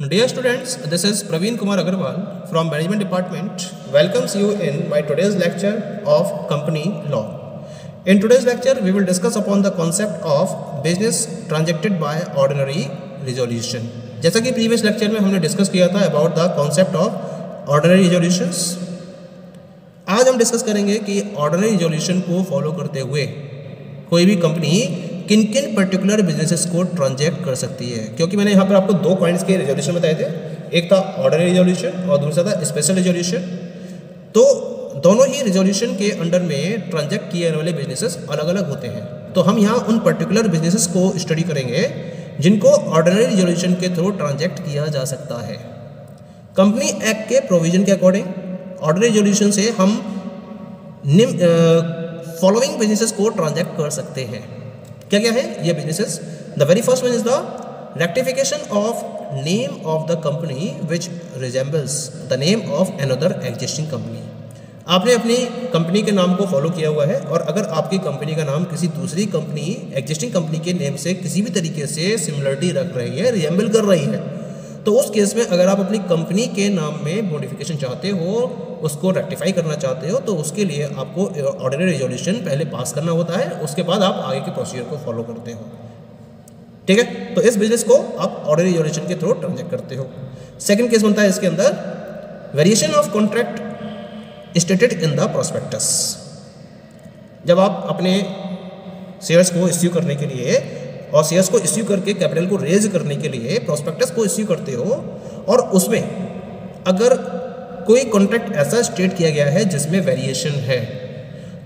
Dear students, this is Praveen Kumar Agarwal from Management Department. Welcomes you in my today's lecture of Company Law. In today's lecture, we will discuss upon the concept of business transacted by ordinary resolution. जैसा कि previous lecture में हमने discuss किया था about the concept of ordinary resolutions. आज हम discuss करेंगे कि ordinary resolution को follow करते हुए कोई भी कंपनी किन किन पर्टिकुलर बिजनेसेस को ट्रांजैक्ट कर सकती है, क्योंकि मैंने यहाँ पर आपको दो पॉइंट्स के रेजोल्यूशन बताए थे, एक था ऑर्डनरी रेजोल्यूशन और दूसरा था स्पेशल रेजोल्यूशन। तो दोनों ही रेजोल्यूशन के अंडर में ट्रांजैक्ट किए जाने वाले बिजनेसेस अलग अलग होते हैं। तो हम यहाँ उन पर्टिकुलर बिजनेसेस को स्टडी करेंगे जिनको ऑर्डनरी रेजोल्यूशन के थ्रू ट्रांजैक्ट किया जा सकता है। कंपनी एक्ट के प्रोविजन के अकॉर्डिंग ऑर्डनरी रेजोल्यूशन से हम फॉलोइंग बिजनेसेस को ट्रांजैक्ट कर सकते हैं। क्या क्या है ये businesses? The very first one is the rectification of name of the company which resembles the name of another existing company. आपने अपनी कंपनी के नाम को फॉलो किया हुआ है और अगर आपकी कंपनी का नाम किसी दूसरी कंपनी एग्जिस्टिंग कंपनी के नेम से किसी भी तरीके से सिमिलरिटी रख रही है, रिजेंबल कर रही है, तो उस केस में अगर आप अपनी कंपनी के नाम में मॉडिफिकेशन चाहते हो, उसको रेक्टिफाई करना चाहते हो, तो उसके लिए आपको ऑर्डनरी रेजोल्यूशन पहले पास करना होता है, उसके बाद आप आगे के प्रोसीजर को फॉलो करते हो। ठीक है, तो इस बिजनेस को आप ऑर्डनरी रेजोल्यूशन के थ्रू ट्रांजैक्ट करते हो। सेकंड केस बनता है इसके अंदर variation of contract stated in the prospectus. जब आप अपने शेयर्स को इश्यू करने के लिए और शेयर्स को इश्यू करके कैपिटल को रेज करने के लिए प्रोस्पेक्टस को इश्यू करते हो और उसमें अगर कोई कॉन्ट्रैक्ट ऐसा स्टेट किया गया है जिसमें वेरिएशन है,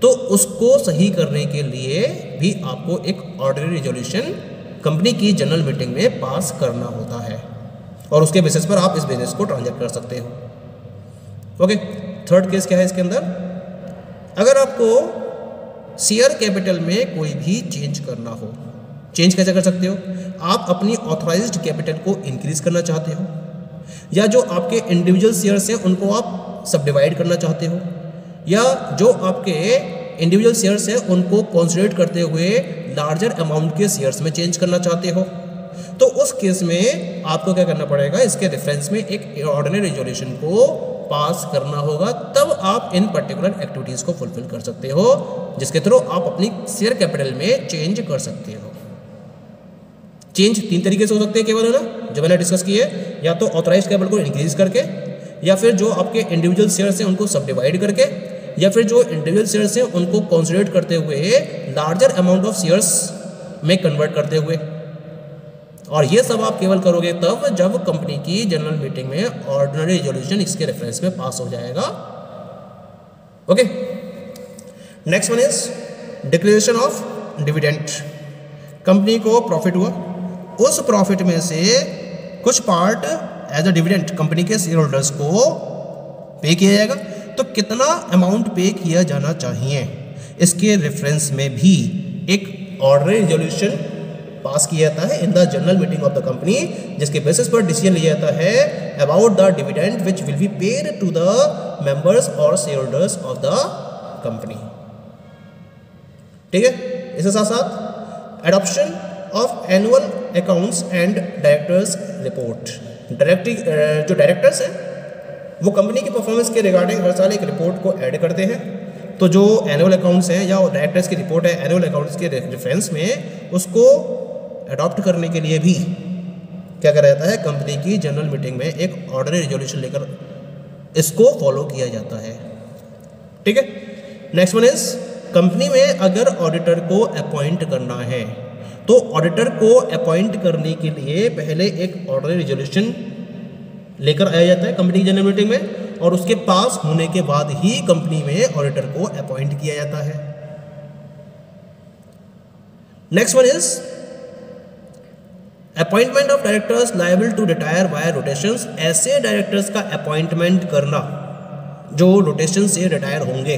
तो उसको सही करने के लिए भी आपको एक ऑर्डनरी रेजोल्यूशन कंपनी की जनरल मीटिंग में पास करना होता है और उसके बेसिस पर आप इस बिजनेस को ट्रांजैक्ट कर सकते हो। ओके, थर्ड केस क्या है इसके अंदर? अगर आपको शेयर कैपिटल में कोई भी चेंज करना हो, चेंज कैसे कर सकते हो? आप अपनी ऑथराइज्ड कैपिटल को इंक्रीज करना चाहते हो, या जो आपके इंडिविजुअल शेयर्स हैं उनको आप सब डिवाइड करना चाहते हो, या जो आपके इंडिविजुअल शेयर्स हैं उनको कंसोलिडेट करते हुए लार्जर अमाउंट के शेयर्स में चेंज करना चाहते हो, तो उस केस में आपको क्या करना पड़ेगा? इसके रेफरेंस में एक ऑर्डिनरी रेजोल्यूशन को पास करना होगा, तब आप इन पर्टिकुलर एक्टिविटीज़ को फुलफिल कर सकते हो, जिसके थ्रू आप अपनी शेयर कैपिटल में चेंज कर सकते हो। चेंज तीन तरीके से हो सकते हैं केवल, है ना, जो मैंने डिस्कस किए, या तो ऑथराइज्ड कैपिटल को इंक्रीज करके, या फिर जो आपके इंडिविजुअल शेयर्स हैं उनको सब डिवाइड करके, या फिर जो इंडिविजुअल शेयर्स हैं उनको कंसोलिडेट करते हुए लार्जर अमाउंट ऑफ शेयर्स में कन्वर्ट करते हुए। और ये सब आप केवल करोगे तब जब कंपनी की जनरल मीटिंग में ऑर्डिनरी रेजोल्यूशन इसके रेफरेंस में पास हो जाएगा। Okay, next one is declaration of dividend. Company को प्रॉफिट हुआ, उस प्रॉफिट में से कुछ part as a dividend company के शेयर होल्डर्स को पे किया जाएगा। तो कितना अमाउंट पे किया जाना चाहिए, इसके रेफरेंस में भी एक ऑर्डनरी रेजोल्यूशन पास किया जाता है in the general meeting of the company, जिसके बेसिस पर डिसीजन लिया जाता है about the dividend which will be paid to the members और share holders of the company. ठीक है, इसके साथ साथ adoption of annual accounts and directors report. जो डायरेक्टर्स हैं वो कंपनी की परफॉर्मेंस के रिगार्डिंग हर साल एक रिपोर्ट को ऐड करते हैं। तो जो एनुअल अकाउंट्स हैं या डायरेक्टर्स की रिपोर्ट है एनुअल अकाउंट्स के रेफरेंस में, उसको अडॉप्ट करने के लिए भी क्या करा जाता है? कंपनी की जनरल मीटिंग में एक ऑर्डनरी रेजोल्यूशन लेकर इसको फॉलो किया जाता है। ठीक है, नेक्स्ट वन इज कंपनी में अगर ऑडिटर को अपॉइंट करना है, तो ऑडिटर को अपॉइंट करने के लिए पहले एक ऑर्डनरी रेजोल्यूशन लेकर आया जाता है कंपनी की जनरल मीटिंग में, और उसके पास होने के बाद ही कंपनी में ऑडिटर को अपॉइंट किया जाता है। Next one is appointment of directors liable to retire by rotations. ऐसे डायरेक्टर्स का अपॉइंटमेंट करना जो रोटेशन से रिटायर होंगे,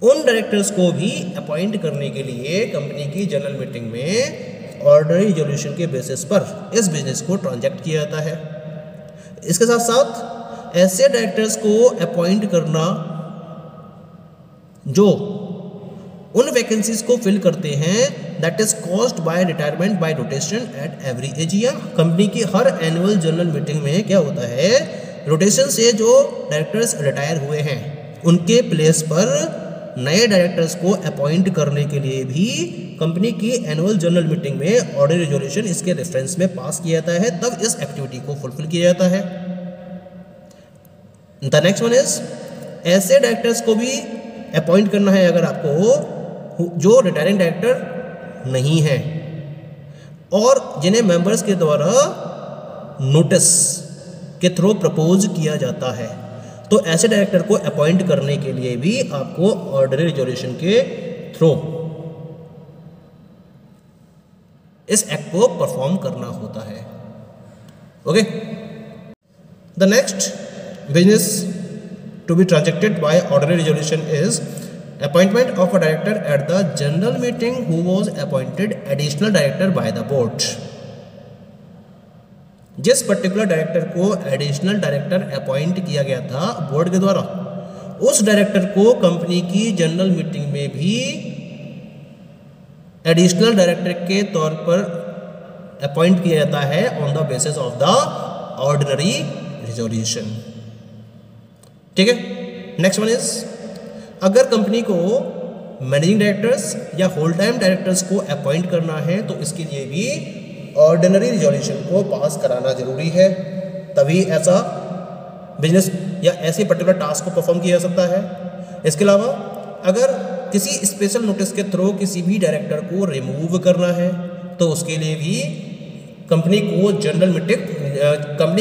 उन डायरेक्टर्स को भी अपॉइंट करने के लिए कंपनी की जनरल मीटिंग में ऑर्डनरी रेजोल्यूशन के बेसिस पर इस बिजनेस को ट्रांजैक्ट किया जाता है। इसके साथ साथ ऐसे डायरेक्टर्स को अपॉइंट करना जो उन वैकेंसीज को फिल करते हैं that is caused by retirement bye rotation at every AGM. Company की हर एनुअल जनरल मीटिंग में क्या होता है, रोटेशन से जो डायरेक्टर्स रिटायर हुए हैं उनके प्लेस पर नए डायरेक्टर्स को अपॉइंट करने के लिए भी कंपनी की एनुअल जनरल मीटिंग में ऑर्डर रेजोल्यूशन इसके रेफरेंस में पास किया जाता है, तब इस एक्टिविटी को फुलफिल किया जाता है। द नेक्स्ट वन इज, ऐसे डायरेक्टर्स को भी अपॉइंट करना है अगर आपको जो रिटायरिंग डायरेक्टर नहीं है और जिन्हें मेंबर्स के द्वारा नोटिस के थ्रू प्रपोज किया जाता है, तो ऐसे डायरेक्टर को अपॉइंट करने के लिए भी आपको ऑर्डर रेजोल्यूशन के थ्रू इस एक्ट को परफॉर्म करना होता है। Okay, the next business to be transacted by order resolution is appointment of a director at the general meeting who was appointed additional director by the board। जिस particular director को additional director appoint किया गया था board के द्वारा, उस director को company की जनरल मीटिंग में भी एडिशनल डायरेक्टर के तौर पर अपॉइंट किया जाता है on the basis of the ordinary resolution. ठीक है, नेक्स्ट वन इज, अगर कंपनी को मैनेजिंग डायरेक्टर्स या होल टाइम डायरेक्टर्स को अपॉइंट करना है तो इसके लिए भी ऑर्डिनरी रिजोल्यूशन को पास कराना जरूरी है, तभी ऐसा बिजनेस या ऐसे पर्टिकुलर टास्क को परफॉर्म किया जा सकता है। इसके अलावा अगर किसी स्पेशल नोटिस के थ्रू किसी भी डायरेक्टर को रिमूव करना है तो उसके लिए भी कंपनी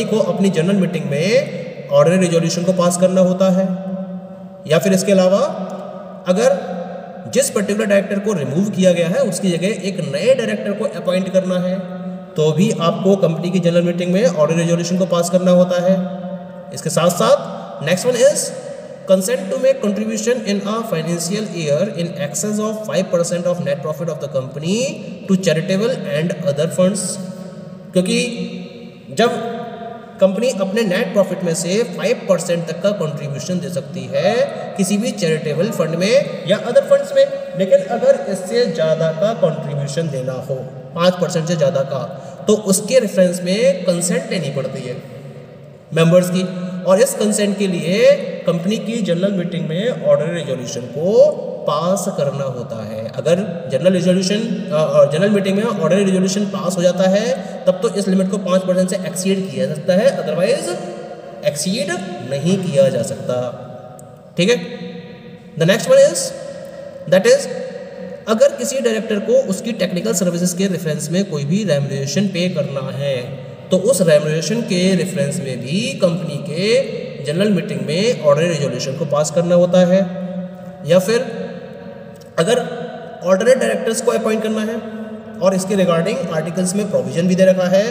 को अपनी जनरल मीटिंग में ऑर्डिनरी रिजोल्यूशन को पास करना होता है। या फिर इसके अलावा अगर जिस पर्टिकुलर डायरेक्टर को रिमूव किया गया है उसकी जगह एक नए डायरेक्टर को अपॉइंट करना है तो भी आपको कंपनी की जनरल मीटिंग में ऑर्डर रेजोल्यूशन को पास करना होता है। इसके साथ साथ next one is consent to make contribution in a financial year in excess of 5% of net profit of the company to charitable and other funds. क्योंकि जब कंपनी अपने नेट प्रॉफिट में से 5% तक का कंट्रीब्यूशन दे सकती है किसी भी चैरिटेबल फंड में या अदर फंड्स में, लेकिन अगर इससे ज़्यादा का कंट्रीब्यूशन देना हो 5% से ज़्यादा का, तो उसके रेफरेंस में कंसेंट लेनी पड़ती है मेंबर्स की, और इस कंसेंट के लिए कंपनी की जनरल मीटिंग में ऑर्डर रेजोल्यूशन को पास करना होता है। अगर जनरल मीटिंग में ऑर्डर रेजोल्यूशन पास हो जाता है तब तो इस लिमिट को 5% से एक्सीड किया जा सकता है, अदरवाइज एक्सीड नहीं किया जा सकता। ठीक है, the next one is that is, अगर किसी डायरेक्टर को उसकी टेक्निकल सर्विसेज के रेफरेंस में कोई भी रेम्यूनरेशन पे करना है तो उस रेम्यूनरेशन के रेफरेंस में भी कंपनी के जनरल मीटिंग में ऑर्डर रेजोल्यूशन को पास करना होता है। या फिर अगर ऑल्टरनेट डायरेक्टर्स को अपॉइंट करना है और इसके रिगार्डिंग आर्टिकल्स में प्रोविजन भी दे रखा है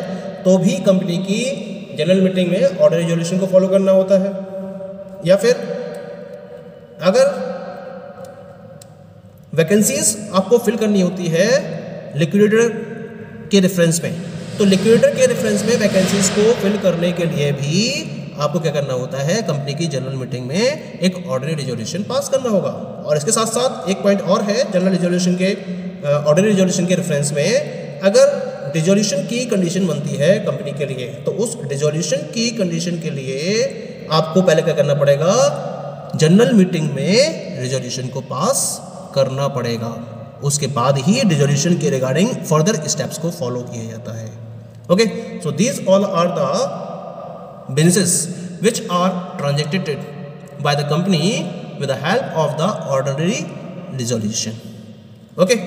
तो भी कंपनी की जनरल मीटिंग में ऑर्डर रेजोल्यूशन को फॉलो करना होता है। या फिर अगर वैकेंसीज आपको फिल करनी होती है लिक्विडेटर के रेफरेंस में, तो लिक्विडेटर के रेफरेंस में वैकेंसीज को फिल करने के लिए भी आपको क्या करना होता है, कंपनी की जनरल मीटिंग में एक ऑर्डिनरी रिजोल्यूशन पास करना होगा। और इसके साथ साथ एक पॉइंट और है जनरल रिजोल्यूशन के ऑर्डिनरी रिजोल्यूशन के रेफरेंस में, अगर रिजोल्यूशन की कंडीशन बनती है कंपनी के लिए तो उस रिजोल्यूशन की कंडीशन के लिए आपको पहले क्या करना पड़ेगा, जनरल मीटिंग में रिजोल्यूशन को पास करना पड़ेगा, उसके बाद ही रिजोल्यूशन के रिगार्डिंग फर्दर स्टेप्स को फॉलो किया जाता है। Okay, so these all are the businesses which are transacted by the company with the help of the ordinary resolution. Okay,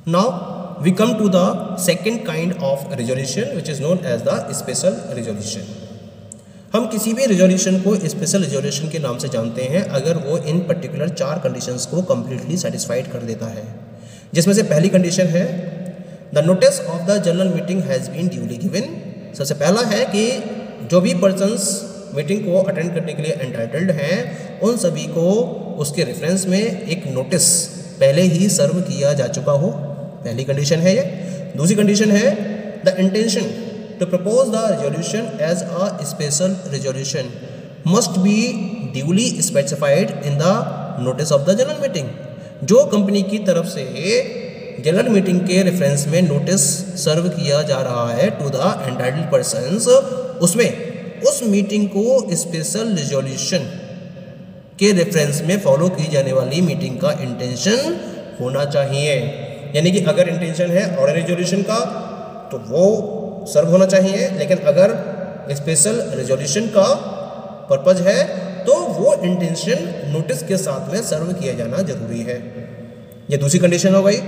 now we come to the second kind of resolution which is known as the special resolution. हम किसी भी resolution को special resolution के नाम से जानते हैं अगर वो इन particular 4 conditions को completely satisfied कर देता है, जिसमें से पहली condition है the notice of the general meeting has been duly given। सबसे पहला है कि जो भी पर्सन्स मीटिंग को अटेंड करने के लिए एंटाइटल्ड हैं उन सभी को उसके रेफरेंस में एक नोटिस पहले ही सर्व किया जा चुका हो, पहली कंडीशन है ये। दूसरी कंडीशन है the intention to propose the resolution as a special resolution must be duly specified in the notice of the general meeting. जो कंपनी की तरफ से जनरल मीटिंग के रेफरेंस में नोटिस सर्व किया जा रहा है टू द एंटाइटल्ड पर्सन्स, उसमें उस मीटिंग को स्पेशल रिजोल्यूशन के रेफरेंस में फॉलो की जाने वाली मीटिंग का इंटेंशन होना चाहिए। यानी कि अगर इंटेंशन है ऑर्डर रिजोल्यूशन का तो वो सर्व होना चाहिए, लेकिन अगर स्पेशल रिजोल्यूशन का पर्पज है तो वो इंटेंशन नोटिस के साथ में सर्व किया जाना जरूरी है। ये दूसरी कंडीशन हो गई।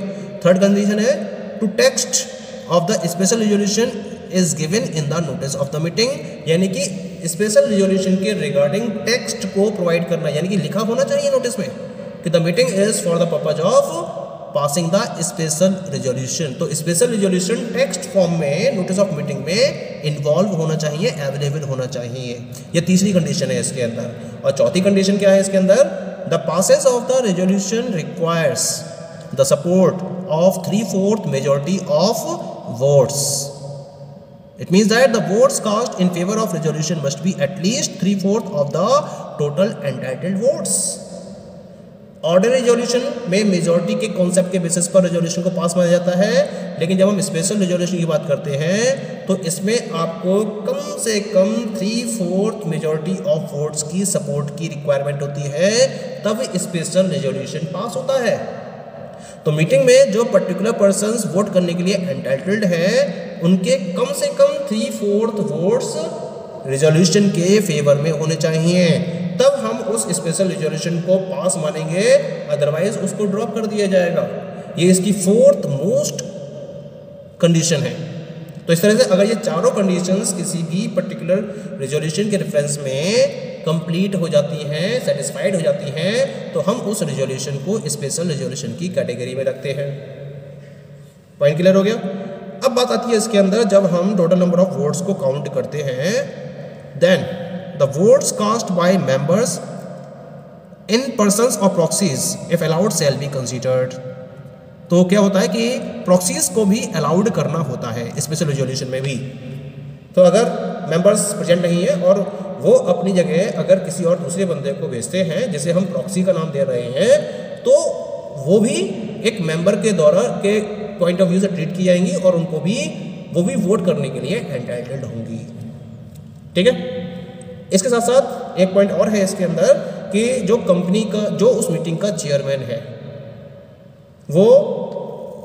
थर्ड कंडीशन है to text of the special resolution is given in the notice of the meeting, यानी कि स्पेशल रिजोल्यूशन के रिगार्डिंग टेक्स्ट को प्रोवाइड करना, यानी कि लिखा होना चाहिए नोटिस में कि the meeting is for the purpose of passing the special resolution. तो स्पेशल रिजोल्यूशन टेक्स्ट फॉर्म में नोटिस ऑफ मीटिंग में इन्वॉल्व होना चाहिए, अवेलेबल होना चाहिए। ये तीसरी कंडीशन है इसके अंदर। और चौथी कंडीशन क्या है इसके अंदर, the passage of the resolution requires the support of 3/4 majority of votes. It means that the votes cast in favor of resolution must be at least 3/4 of the total entitled votes. Order resolution में majority के concept के basis पर resolution को पास माना जाता है, लेकिन जब हम स्पेशल रिजोल्यूशन की बात करते हैं तो इसमें आपको कम से कम 3/4 मेजॉरिटी ऑफ वोट्स की सपोर्ट की रिक्वायरमेंट होती है, तब स्पेशल रिजोल्यूशन पास होता है। तो मीटिंग में जो पर्टिकुलर पर्सन्स वोट करने के लिए एंटाइटल्ड हैं उनके कम से कम 3/4 वोट्स रिजोल्यूशन के फेवर में होने चाहिए, तब हम उस स्पेशल रिजोल्यूशन को पास मानेंगे, अदरवाइज उसको ड्रॉप कर दिया जाएगा। ये इसकी फोर्थ मोस्ट कंडीशन है। तो इस तरह से अगर ये चारों कंडीशंस किसी भी पर्टिकुलर रिजोल्यूशन के रेफरेंस में कंप्लीट हो जाती हैं, सेटिस्फाइड हो जाती हैं, तो हम उस रिजोल्यूशन को स्पेशल रिजोल्यूशन की कैटेगरी में रखते हैं। पॉइंट क्लियर हो गया। अब बात आती है इसके अंदर, जब हम टोटल नंबर ऑफ वोट्स को काउंट करते हैं, then the votes cast by members in persons और proxies if allowed shall be considered. तो क्या होता है कि प्रॉक्सीज को भी अलाउड करना होता है स्पेशल रिजोल्यूशन में भी। तो अगर मेंबर्स प्रेजेंट नहीं है और वो अपनी जगह अगर किसी और दूसरे बंदे को भेजते हैं जिसे हम प्रॉक्सी का नाम दे रहे हैं, तो वो भी एक मेंबर के द्वारा के पॉइंट ऑफ व्यू से ट्रीट की जाएंगी और उनको भी वो भी वोट करने के लिए एंटाइटल्ड होंगी। ठीक है। इसके साथ साथ एक पॉइंट और है इसके अंदर कि जो कंपनी का जो उस मीटिंग का चेयरमैन है वो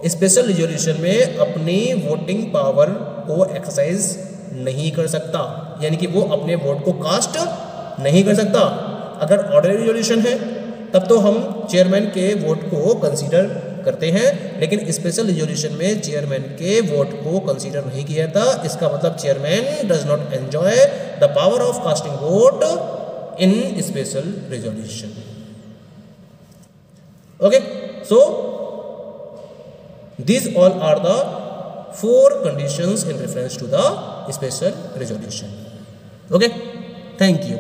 स्पेशल रिजोल्यूशन में अपनी वोटिंग पावर को एक्सरसाइज नहीं कर सकता, यानी कि वो अपने वोट को कास्ट नहीं कर सकता। अगर ऑर्डर रिजोल्यूशन है तब तो हम चेयरमैन के वोट को कंसीडर करते हैं, लेकिन स्पेशल रिजोल्यूशन में चेयरमैन के वोट को कंसीडर नहीं किया जाता। इसका मतलब chairman does not enjoy the power of casting vote in special resolution. Okay, so these all are the 4 conditions in reference to the special resolution. Okay, thank you.